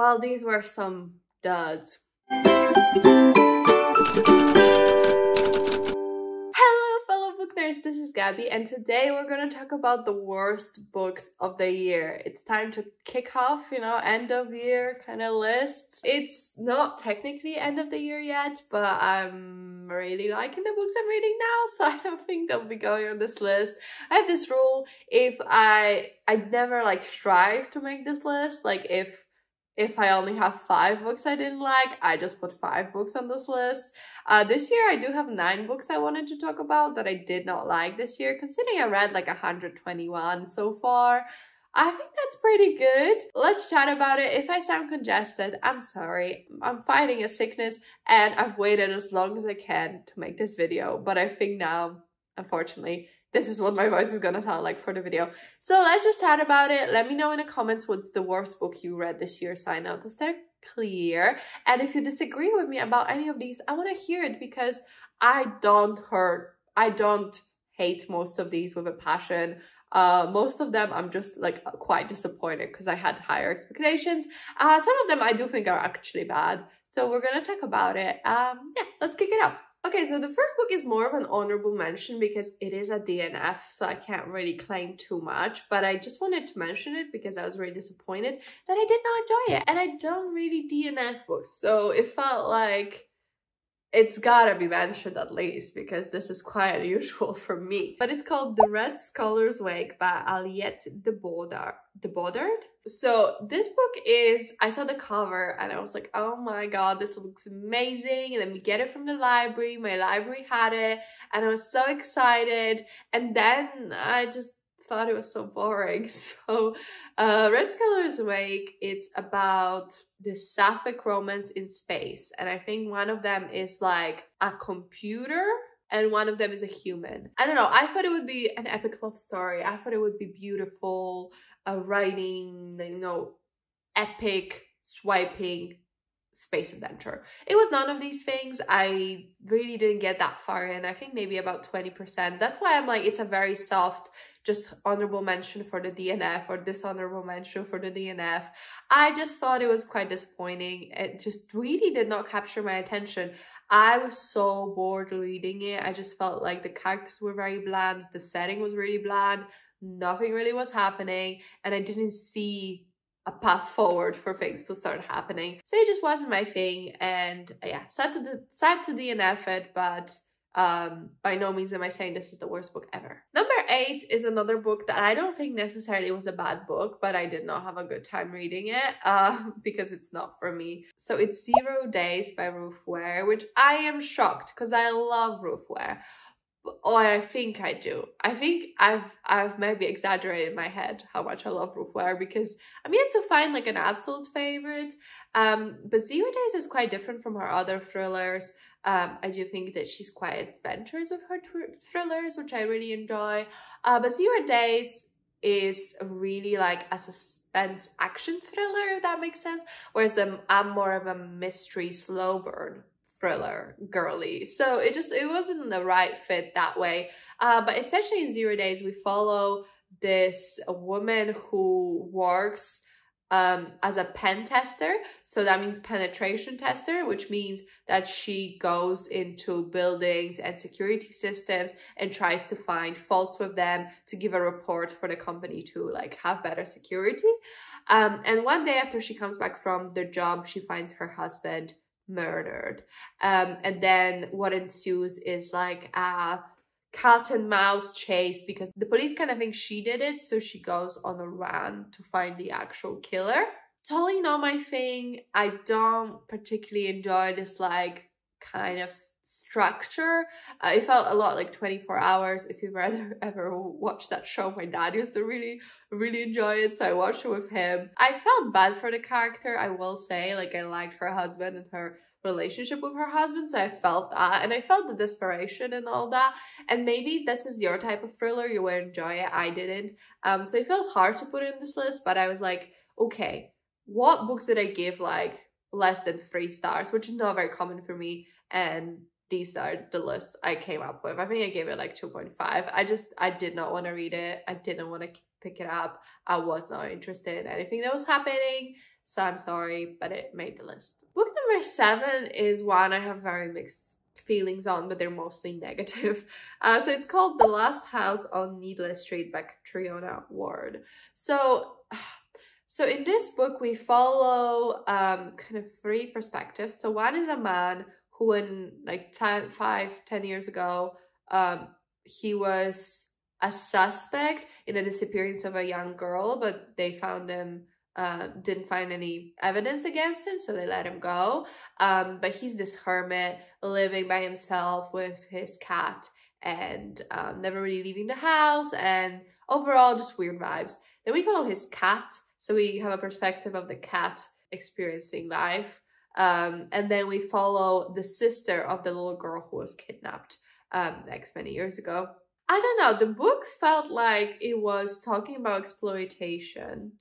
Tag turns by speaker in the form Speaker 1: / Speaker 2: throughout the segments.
Speaker 1: Well, these were some duds. Hello fellow book nerds, this is Gabby and today we're going to talk about the worst books of the year. It's time to kick off, end of year kind of lists. It's not technically end of the year yet, but I'm really liking the books I'm reading now, so I don't think they'll be going on this list. I have this rule, if I never like strive to make this list, like if I only have 5 books I didn't like, I just put 5 books on this list. This year I do have 9 books I wanted to talk about that I did not like this year, considering I read like 121 so far. I think that's pretty good. Let's chat about it. If I sound congested, I'm sorry. I'm fighting a sickness and I've waited as long as I can to make this video, but I think now, unfortunately, this is what my voice is gonna sound like for the video. So let's just chat about it. Let me know in the comments what's the worst book you read this year so I know to stay clear. And if you disagree with me about any of these, I want to hear it because I don't hate most of these with a passion. Most of them I'm just like quite disappointed because I had higher expectations. Some of them I do think are actually bad. So we're gonna talk about it. Yeah, let's kick it off. Okay, so the first book is more of an honorable mention because it is a DNF, so I can't really claim too much, but I just wanted to mention it because I was really disappointed that I did not enjoy it. And I don't really DNF books, so it felt like it's gotta be mentioned at least because this is quite unusual for me. But it's called The Red Scholar's Wake by Aliette de Bodard. So this book is, I saw the cover and I was like, oh my god, this looks amazing. Let me get it from the library. My library had it and I was so excited. And then I just thought it was so boring. So Red Scholar's Wake, it's about the sapphic romance in space. And I think one of them is like a computer and one of them is a human. I don't know, I thought it would be an epic love story. I thought it would be beautiful, writing, epic, swiping space adventure. It was none of these things. I really didn't get that far in. I think maybe about 20%. That's why I'm like, it's a very soft, just honorable mention for the DNF or dishonorable mention for the DNF. I just thought it was quite disappointing. It just really did not capture my attention. I was so bored reading it. I just felt like the characters were very bland. The setting was really bland. Nothing really was happening. And I didn't see a path forward for things to start happening. So it just wasn't my thing. And yeah, sad to DNF it, but by no means am I saying this is the worst book ever. Number 8 is another book that I don't think necessarily was a bad book, but I did not have a good time reading it because it's not for me. So it's 0 Days by Ruth Ware, which I am shocked because I love Ruth Ware. Oh, I think I do. I think I've maybe exaggerated in my head how much I love Ruth Ware because I'm yet to find like an absolute favorite. But 0 Days is quite different from her other thrillers. I do think that she's quite adventurous with her thrillers, which I really enjoy. But 0 Days is really like a suspense action thriller, if that makes sense. Whereas I'm more of a mystery slow burn thriller girly. So it wasn't the right fit that way. But essentially in 0 Days, we follow this woman who works as a pen tester. So that means penetration tester, which means that she goes into buildings and security systems and tries to find faults with them to give a report for the company to like have better security. And one day after she comes back from the job, she finds her husband murdered. And then what ensues is like a cat and mouse chase because the police kind of think she did it, so she goes on a run to find the actual killer. Totally not my thing. I don't particularly enjoy this like kind of structure. It felt a lot like 24 Hours. If you've ever watched that show, my dad used to really enjoy it, so I watched it with him. I felt bad for the character, I will say. Like, I liked her husband and her relationship with her husband, so I felt that, and I felt the desperation and all that. And maybe if this is your type of thriller, you will enjoy it. I didn't. So it feels hard to put it in this list, but I was like, okay, what books did I give like less than 3 stars, which is not very common for me, and these are the lists I came up with. I think I gave it like 2.5. I did not want to read it. I didn't want to pick it up. I was not interested in anything that was happening. so I'm sorry, but it made the list. Book number 7 is one I have very mixed feelings on, but they're mostly negative. So it's called The Last House on Needless Street by Catriona Ward. So in this book, we follow kind of 3 perspectives. So one is a man who in like 10 years ago, he was a suspect in the disappearance of a young girl, but they found him, didn't find any evidence against him, so they let him go. But he's this hermit living by himself with his cat and never really leaving the house, and overall just weird vibes. Then we follow his cat, so we have a perspective of the cat experiencing life. And then we follow the sister of the little girl who was kidnapped many years ago. I don't know, the book felt like it was talking about exploitation,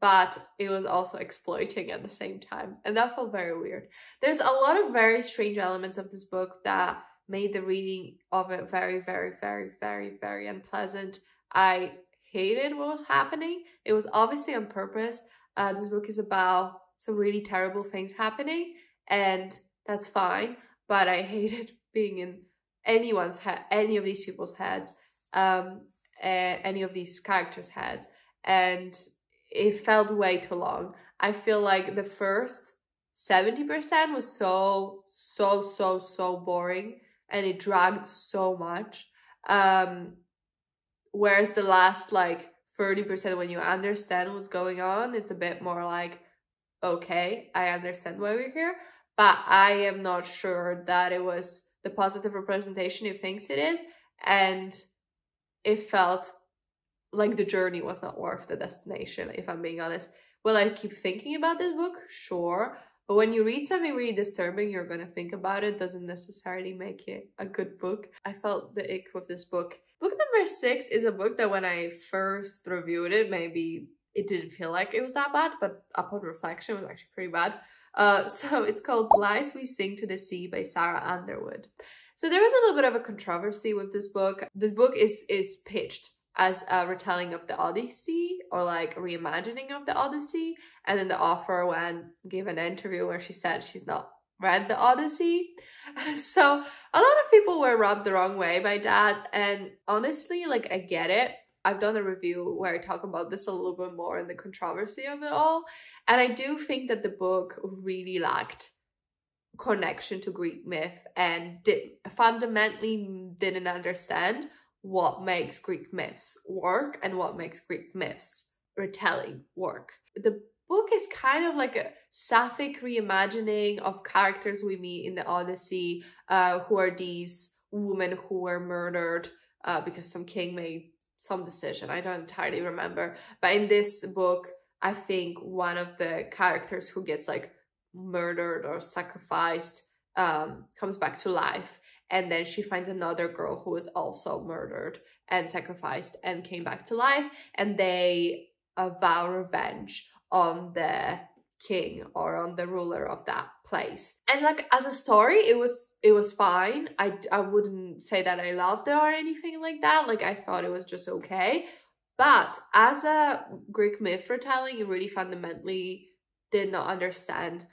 Speaker 1: but it was also exploiting at the same time, and that felt very weird. There's a lot of very strange elements of this book that made the reading of it very, very, very, very, very unpleasant. I hated what was happening. It was obviously on purpose. This book is about some really terrible things happening, and that's fine, but I hated being in anyone's head, any of these people's heads, any of these characters' heads, and it felt way too long. I feel like the first 70% was so boring, and it dragged so much. Whereas the last like 30%, when you understand what's going on, it's a bit more like, okay, I understand why we're here, but I am not sure that it was the positive representation it thinks it is, and it felt like the journey was not worth the destination, if I'm being honest. Will I keep thinking about this book? Sure. But when you read something really disturbing, you're going to think about it. Doesn't necessarily make it a good book. I felt the ick with this book. Book number 6 is a book that when I first reviewed it, maybe it didn't feel like it was that bad, but upon reflection, it was actually pretty bad. So it's called Lies We Sing to the Sea by Sarah Underwood. So there was a little bit of a controversy with this book. This book is pitched as a retelling of the Odyssey, or like a reimagining of the Odyssey. And then the author gave an interview where she said she's not read the Odyssey. So a lot of people were rubbed the wrong way by that. And honestly, like, I get it. I've done a review where I talk about this a little bit more and the controversy of it all. And I do think that the book really lacked connection to Greek myth and fundamentally didn't understand what makes Greek myths work and what makes Greek myths retelling work. The book is kind of like a sapphic reimagining of characters we meet in the Odyssey, who are these women who were murdered because some king made some decision. I don't entirely remember. But in this book, I think one of the characters who gets like murdered or sacrificed comes back to life. And then she finds another girl who was also murdered and sacrificed and came back to life. And they vow revenge on the king or on the ruler of that place. And like, as a story, it was fine. I wouldn't say that I loved it or anything like that. Like, I thought it was just okay. But as a Greek myth retelling, it really fundamentally did not understand.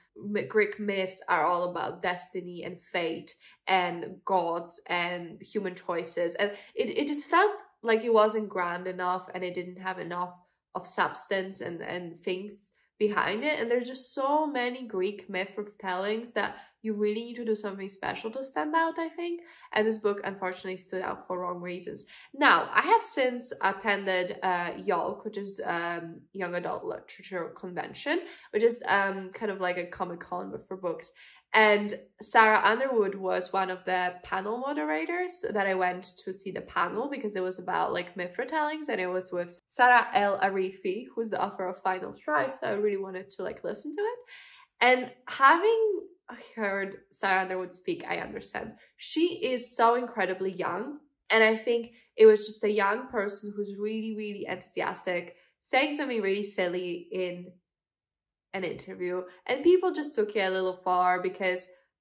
Speaker 1: Greek myths are all about destiny and fate and gods and human choices, and it just felt like it wasn't grand enough, and it didn't have enough of substance and things behind it. And there's just so many Greek myth retellings that you really need to do something special to stand out, I think. And this book unfortunately stood out for wrong reasons. Now, I have since attended YALC, which is Young Adult Literature Convention, which is kind of like a Comic-Con but for books. And Sarah Underwood was one of the panel moderators that I went to see the panel, because it was about like myth retellings, and it was with Sarah El Arifi, who's the author of Final Strike. So I really wanted to like listen to it. And having heard Sarah Underwood speak, I understand. She is so incredibly young, and I think it was just a young person who's really, really enthusiastic, saying something really silly in an interview, and people just took it a little far, because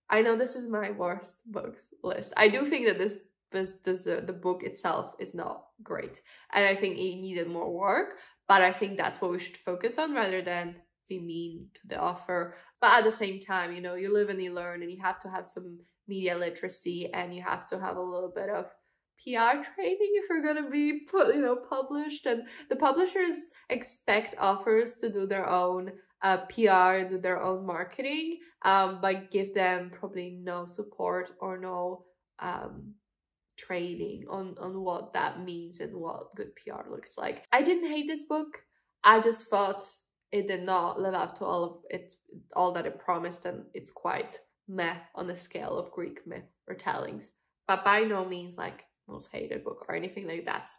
Speaker 1: I know this is my worst books list. I do think that the book itself is not great, and I think it needed more work, but I think that's what we should focus on rather than be mean to the author. But at the same time, you know, you live and you learn, and you have to have some media literacy, and you have to have a little bit of PR training if you're gonna be published. And the publishers expect authors to do their own PR and do their own marketing, but give them probably no support or no training on what that means and what good PR looks like. I didn't hate this book. I just thought it did not live up to all that it promised, and it's quite meh on the scale of Greek myth retellings, but by no means like most hated book or anything like that.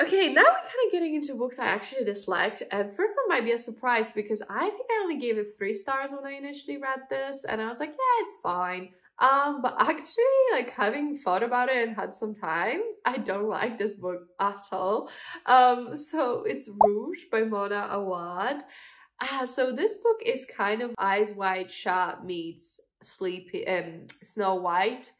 Speaker 1: Okay, now we're kind of getting into books I actually disliked, and first one might be a surprise because I think I only gave it 3 stars when I initially read this, and I was like, yeah, it's fine. But actually, like, having thought about it and had some time, I don't like this book at all. So it's Rouge by Mona Awad. So this book is kind of Eyes Wide Shut meets Snow White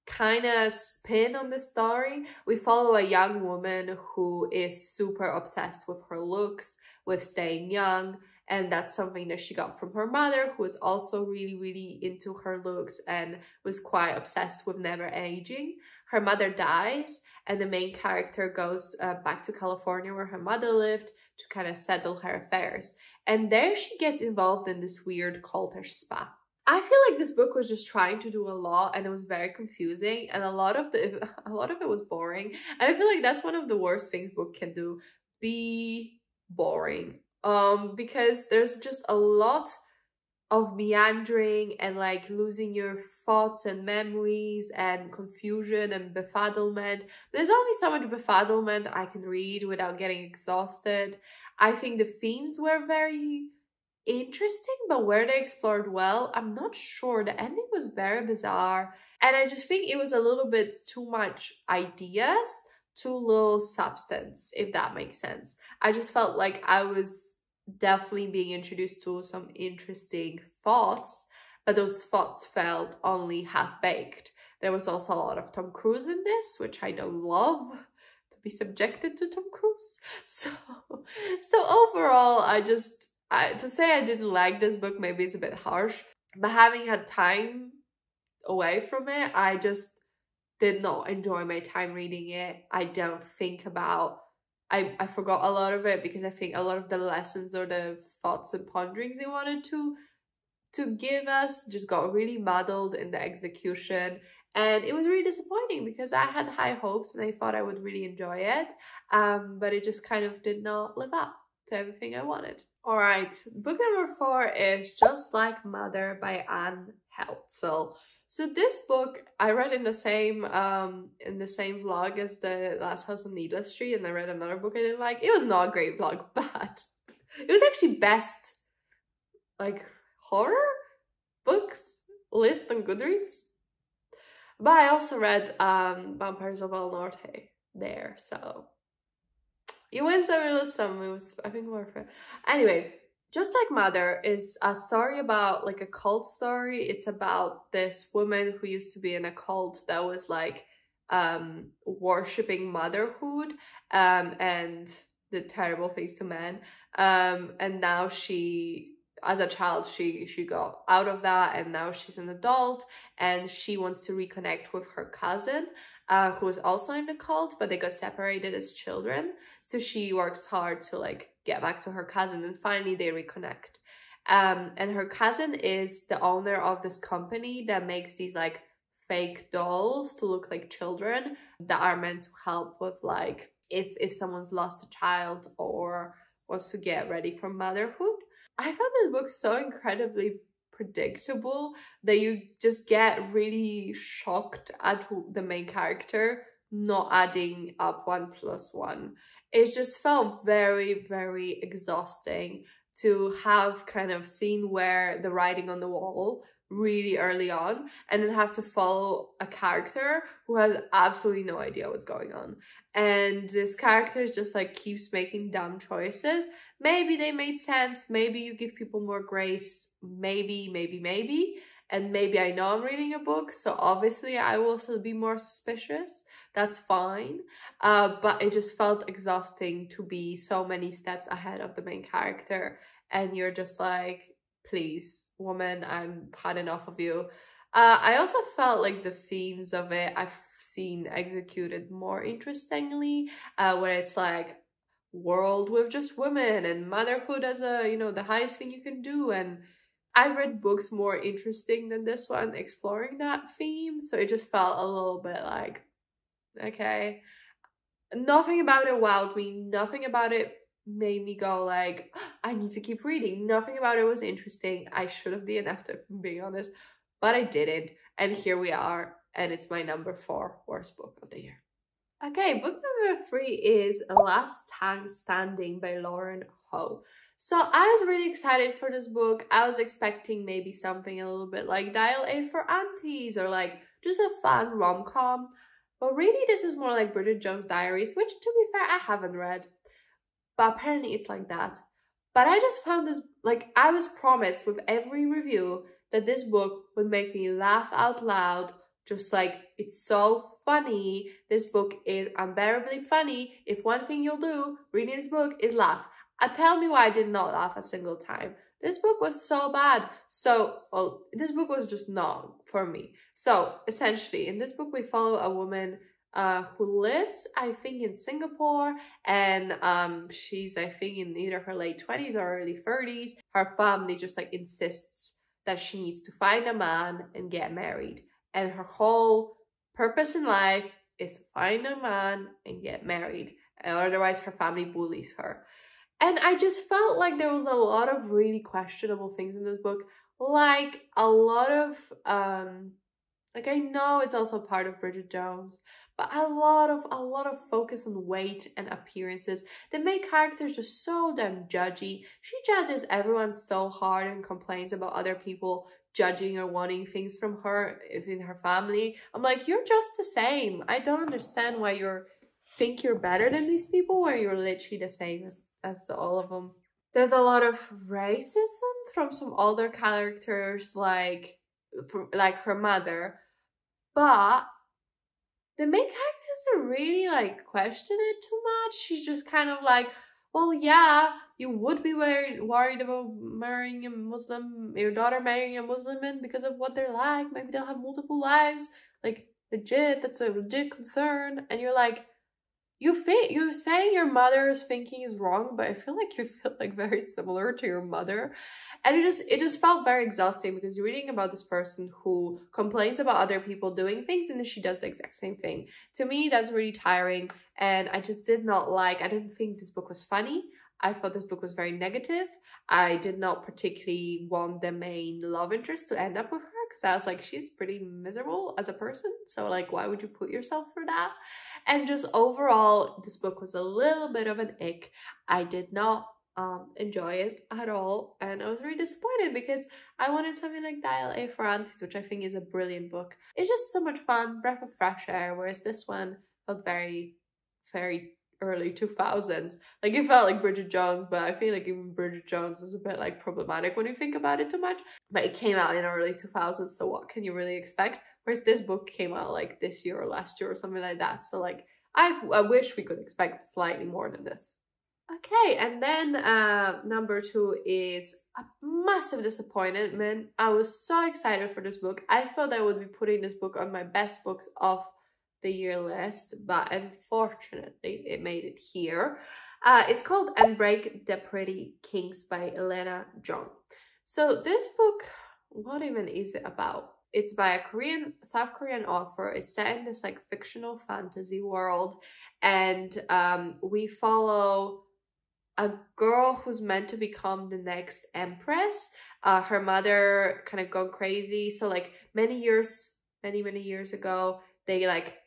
Speaker 1: kind of spin on the story. We follow a young woman who is super obsessed with her looks, with staying young, and that's something that she got from her mother, who was also really, really into her looks and was quite obsessed with never aging. Her mother dies, and the main character goes back to California where her mother lived to kind of settle her affairs. And there she gets involved in this weird cultish spa. I feel like this book was just trying to do a lot, and it was very confusing, and a lot of it was boring. And I feel like that's one of the worst things book can do, be boring. Because there's just a lot of meandering and like losing your thoughts and memories and confusion and befuddlement. There's only so much befuddlement I can read without getting exhausted. I think the themes were very interesting, but where they explored well, I'm not sure. The ending was very bizarre, and I just think it was a little bit too much ideas, too little substance, if that makes sense. I just felt like I was definitely being introduced to some interesting thoughts, but those thoughts felt only half-baked. There was also a lot of Tom Cruise in this, which I don't love to be subjected to Tom Cruise. So overall, to say I didn't like this book maybe is a bit harsh, but having had time away from it, I just did not enjoy my time reading it. I don't think about, I forgot a lot of it because I think a lot of the lessons or the thoughts and ponderings they wanted to give us just got really muddled in the execution. And it was really disappointing because I had high hopes and I thought I would really enjoy it. But it just kind of did not live up to everything I wanted. Alright, book number 4 is Just Like Mother by Heltzel. So this book I read in the same vlog as the Last House on Needless Street, and I read another book I didn't like. It was not a great vlog, but it was actually best like horror books list on Goodreads. But I also read Vampires of El Norte there, so it wins over list some. It was, I think, worth it. Anyway, Just Like Mother is a story about like a cult story. It's about this woman who used to be in a cult that was like worshipping motherhood and did terrible things to men. And now she, as a child, she got out of that, and now she's an adult and she wants to reconnect with her cousin who was also in the cult, but they got separated as children. So she works hard to like get back to her cousin, and finally they reconnect. And her cousin is the owner of this company that makes these like fake dolls to look like children that are meant to help with like if someone's lost a child or wants to get ready for motherhood. I found this book so incredibly predictable that you just get really shocked at the main character not adding up 1 + 1. It just felt very, very exhausting to have kind of seen where the writing on the wall really early on, and then have to follow a character who has absolutely no idea what's going on. And this character just like keeps making dumb choices. Maybe they made sense, maybe you give people more grace, maybe, and maybe I know I'm reading a book, so obviously I will still be more suspicious. That's fine, but it just felt exhausting to be so many steps ahead of the main character and you're just like, please, woman, I've had enough of you. I also felt like the themes of it I've seen executed more interestingly, where it's like world with just women and motherhood as a, you know, the highest thing you can do. And I read books more interesting than this one exploring that theme, so it just felt a little bit like, okay. Nothing about it wowed me, nothing about it made me go like, I need to keep reading. Nothing about it was interesting. I should have DNF'd it, if I'm being honest, but I didn't. And here we are, and it's my number 4 worst book of the year. Okay, book number 3 is Last Tang Standing by Lauren Ho. So I was really excited for this book. I was expecting maybe something a little bit like Dial A for Aunties, or like just a fun rom-com. But really this is more like Bridget Jones' Diaries, which to be fair, I haven't read. But apparently it's like that. But I just found this, like, I was promised with every review that this book would make me laugh out loud. Just like, it's so funny. This book is unbearably funny. If one thing you'll do reading this book is laugh. Tell me why I did not laugh a single time. This book was so bad. So, well, this book was just not for me. So, essentially, in this book, we follow a woman who lives, I think, in Singapore, and she's, I think, in either her late 20s or early 30s. Her family just, like, insists that she needs to find a man and get married. And her whole purpose in life is to find a man and get married. And otherwise, her family bullies her. And I just felt like there was a lot of really questionable things in this book. Like, a lot of, like, I know it's also part of Bridget Jones, but a lot of focus on weight and appearances. The main character is just so damn judgy. She judges everyone so hard and complains about other people judging or wanting things from her in her family. I'm like, you're just the same. I don't understand why you think you're better than these people when you're literally the same as all of them. There's a lot of racism from some older characters, like her mother, but the main character doesn't really like question it too much. She's just kind of like, well, yeah, you would be worried about marrying a Muslim, your daughter marrying a Muslim man because of what they're like. Maybe they'll have multiple lives. Like, legit, that's a legit concern. And you're like, you're saying your mother's thinking is wrong, but I feel like you feel like very similar to your mother. And it just felt very exhausting, because you're reading about this person who complains about other people doing things, and then she does the exact same thing. To me, that's really tiring, and I just did not like, I didn't think this book was funny. I thought this book was very negative. I did not particularly want the main love interest to end up with her, because I was like, she's pretty miserable as a person, so like, why would you put yourself through that? And just overall, this book was a little bit of an ick. I did not enjoy it at all, and I was really disappointed, because I wanted something like Dial A for Aunties, which I think is a brilliant book. It's just so much fun, breath of fresh air, whereas this one felt very, very early 2000s. Like, it felt like Bridget Jones, but I feel like even Bridget Jones is a bit like problematic when you think about it too much. But it came out in early 2000s, so what can you really expect? Whereas this book came out like this year or last year or something like that. So like, I wish we could expect slightly more than this. Okay, and then number 2 is a massive disappointment. I was so excited for this book. I thought I would be putting this book on my best books of the year list, but unfortunately it made it here. It's called And Break the Pretty Kings by Lena, Jeong. So this book, what even is it about? It's by a South Korean author. It's set in this like fictional fantasy world, and we follow a girl who's meant to become the next empress. Her mother kind of gone crazy. So like many years ago, they like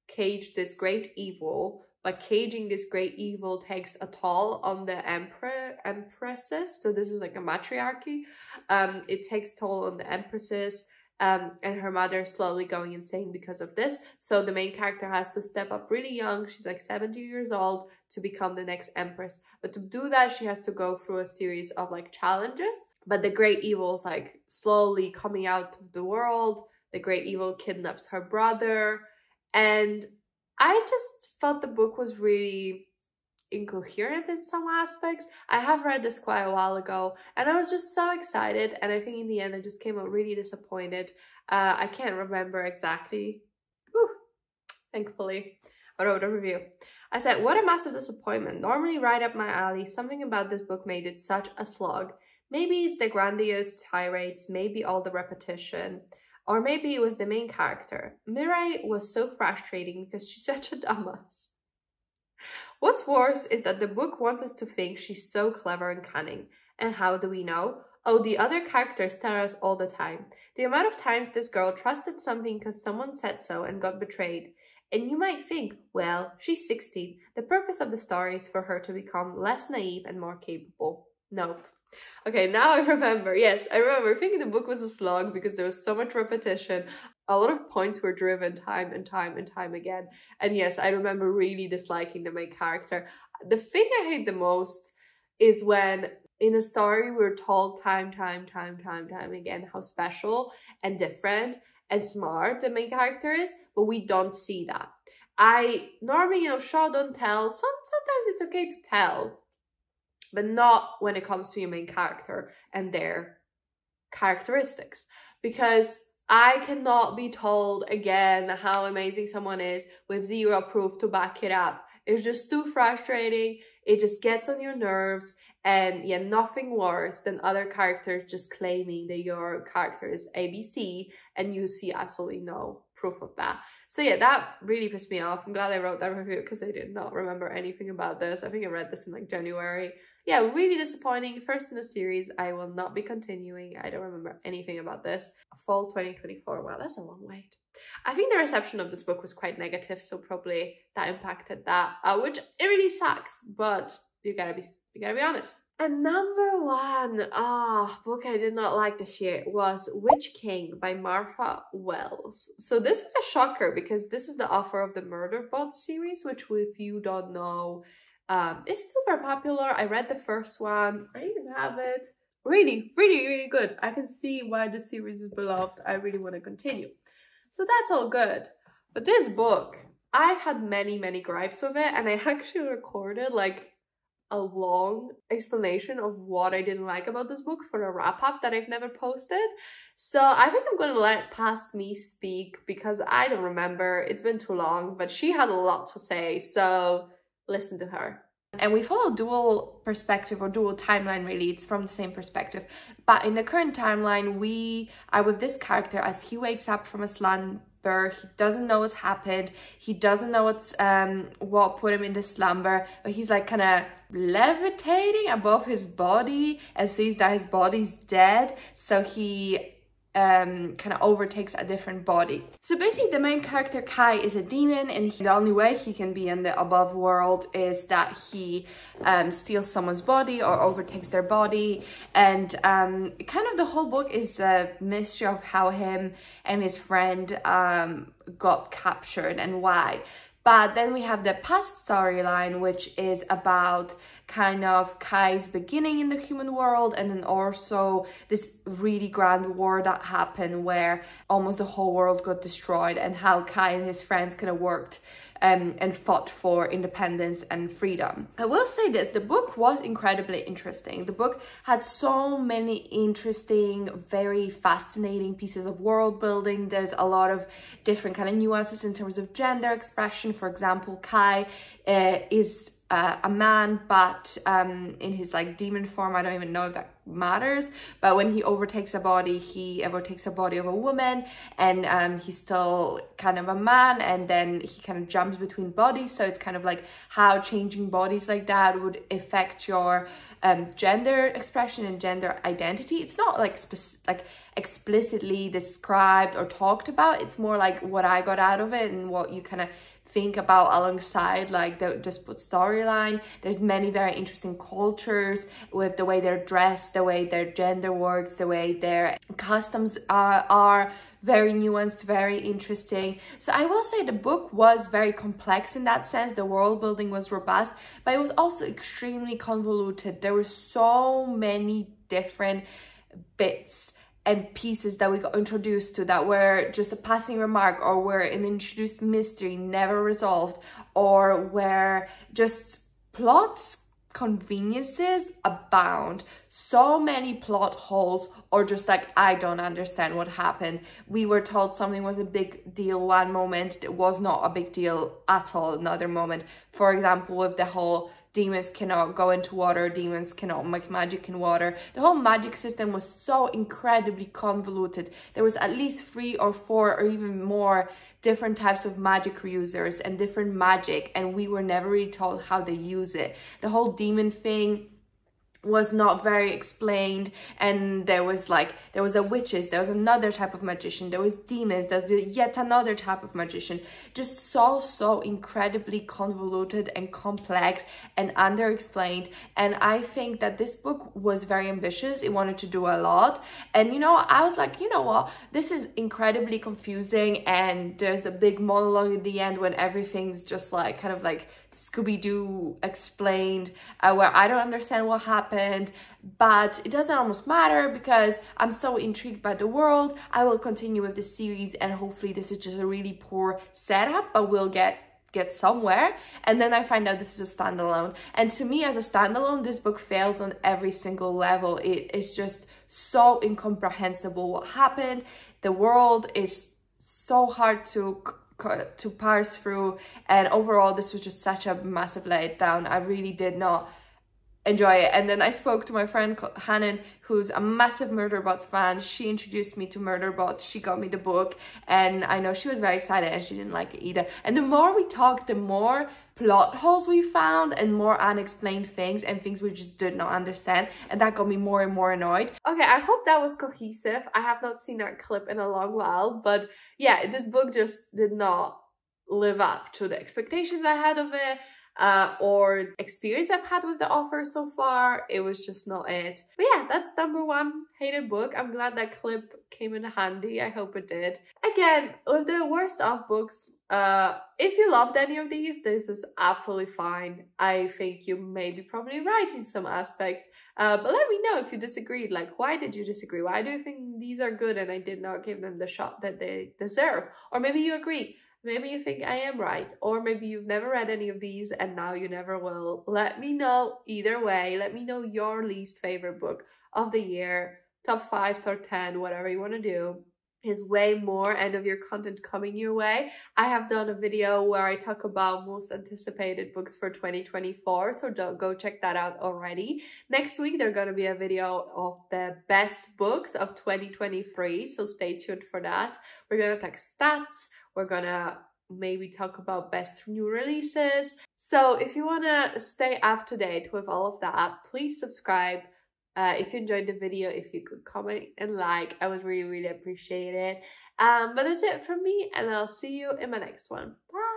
Speaker 1: caged this great evil. But caging this great evil takes a toll on the empresses. So this is like a matriarchy. It takes toll on the empresses. And her mother is slowly going insane because of this. So the main character has to step up really young. She's like 70 years old to become the next empress. But to do that, she has to go through a series of like challenges. But the great evil is like slowly coming out of the world. The great evil kidnaps her brother. And I just felt the book was really incoherent in some aspects. I have read this quite a while ago and I was just so excited, and I think in the end I just came out really disappointed. I can't remember exactly. Whew, thankfully I wrote a review. I said, what a massive disappointment. Normally right up my alley. Something about this book made it such a slog. Maybe it's the grandiose tirades, maybe all the repetition, or maybe it was the main character. Mirai was so frustrating because she's such a dumbass. What's worse is that the book wants us to think she's so clever and cunning. And how do we know? Oh, the other characters tell us all the time. The amount of times this girl trusted something because someone said so and got betrayed. And you might think, well, she's 16. The purpose of the story is for her to become less naive and more capable. Nope. Okay, now I remember. Yes, I remember thinking the book was a slog because there was so much repetition. A lot of points were driven time and time again. And yes, I remember really disliking the main character. The thing I hate the most is when in a story we're told time again how special and different and smart the main character is, but we don't see that. I normally, show don't tell. Sometimes it's okay to tell, but not when it comes to your main character and their characteristics, because I cannot be told again how amazing someone is with zero proof to back it up. It's just too frustrating. It just gets on your nerves. And yeah, nothing worse than other characters just claiming that your character is ABC and you see absolutely no proof of that. So yeah, that really pissed me off. I'm glad I wrote that review because I did not remember anything about this. I think I read this in like January. Yeah, really disappointing. First in the series. I will not be continuing. I don't remember anything about this. Fall 2024. Wow, that's a long wait. I think the reception of this book was quite negative, so probably that impacted that, which it really sucks, but you gotta be honest. And number one, book I did not like this year was Witch King by Martha Wells. So this was a shocker because this is the author of the Murder Bot series, which if you don't know, is super popular. I read the first one. I even have it. Really good. I can see why the series is beloved. I really want to continue. So that's all good. But this book, I had many gripes with it, and I actually recorded like a long explanation of what I didn't like about this book for a wrap-up that I've never posted. So I think I'm gonna let Past Me speak because I don't remember. It's been too long, but she had a lot to say, so listen to her. And we follow dual perspective or dual timeline, really. It's from the same perspective. But in the current timeline, we are with this character as he wakes up from a slumber. He doesn't know what's happened. He doesn't know what put him in the slumber. But he's like kind of levitating above his body and sees that his body's dead. So he kind of overtakes a different body. So basically the main character Kai is a demon, and the only way he can be in the above world is that he steals someone's body or overtakes their body. And kind of the whole book is a mystery of how him and his friend got captured and why. But then we have the past storyline, which is about kind of Kai's beginning in the human world, and then also this really grand war that happened where almost the whole world got destroyed, and how Kai and his friends kind of worked and fought for independence and freedom. I will say this, the book was incredibly interesting. The book had so many interesting, very fascinating pieces of world building. There's a lot of different kind of nuances in terms of gender expression. For example, Kai is a man, but in his like demon form. I don't even know if that matters, but when he overtakes a body, he overtakes a body of a woman, and he's still kind of a man, and then he kind of jumps between bodies. So it's kind of like how changing bodies like that would affect your gender expression and gender identity. It's not like explicitly described or talked about. It's more like what I got out of it and what you kind of think about alongside like the dispute storyline. There's many very interesting cultures with the way they're dressed, the way their gender works, the way their customs are very nuanced, very interesting. So I will say the book was very complex in that sense. The world building was robust, but it was also extremely convoluted. There were so many different bits and pieces that we got introduced to that were just a passing remark, or were an introduced mystery never resolved, or were just plots conveniences abound. So many plot holes, or just like, I don't understand what happened. We were told something was a big deal one moment, it was not a big deal at all another moment. For example, with the whole demons cannot go into water, demons cannot make magic in water. The whole magic system was so incredibly convoluted. There was at least 3 or 4 or even more different types of magic users and different magic, and we were never really told how they use it. The whole demon thing was not very explained, and there was a witches, there was another type of magician, there was demons, there's yet another type of magician. Just so incredibly convoluted and complex and under-explained. And I think that this book was very ambitious. It wanted to do a lot, and you know, I was like, you know what, this is incredibly confusing, and there's a big monologue at the end when everything's just like kind of like Scooby-Doo explained, where I don't understand what happened, but it doesn't almost matter because I'm so intrigued by the world. I will continue with the series, and hopefully this is just a really poor setup, but we'll get somewhere. And then I find out this is a standalone, and to me, as a standalone, this book fails on every single level. It is just so incomprehensible what happened. The world is so hard to parse through, and overall this was just such a massive letdown. I really did not enjoy it. And then I spoke to my friend Hannon, who's a massive Murderbot fan. She introduced me to Murderbot, she got me the book, and I know she was very excited, and she didn't like it either. And the more we talked, the more plot holes we found and more unexplained things and things we just did not understand, and that got me more and more annoyed. Okay, I hope that was cohesive. I have not seen that clip in a long while, but yeah, this book just did not live up to the expectations I had of it, or experience I've had with the author so far. It was just not it. But yeah, that's number 1 hated book. I'm glad that clip came in handy. I hope it did. Again, with the worst of books, if you loved any of these, this is absolutely fine. I think you may be probably right in some aspects, but let me know if you disagreed. Like, why did you disagree? Why do you think these are good and I did not give them the shot that they deserve? Or maybe you agree. Maybe you think I am right, or maybe you've never read any of these and now you never will. Let me know either way. Let me know your least favorite book of the year, top 5, top 10, whatever you want to do. Is way more end of year content coming your way. I have done a video where I talk about most anticipated books for 2024, so don't go check that out already. Next week there's gonna be a video of the best books of 2023, so stay tuned for that. We're gonna talk stats, we're gonna maybe talk about best new releases. So if you wanna stay up to date with all of that, please subscribe. If you enjoyed the video, if you could comment and like, I would really appreciate it. But that's it from me, and I'll see you in my next one. Bye!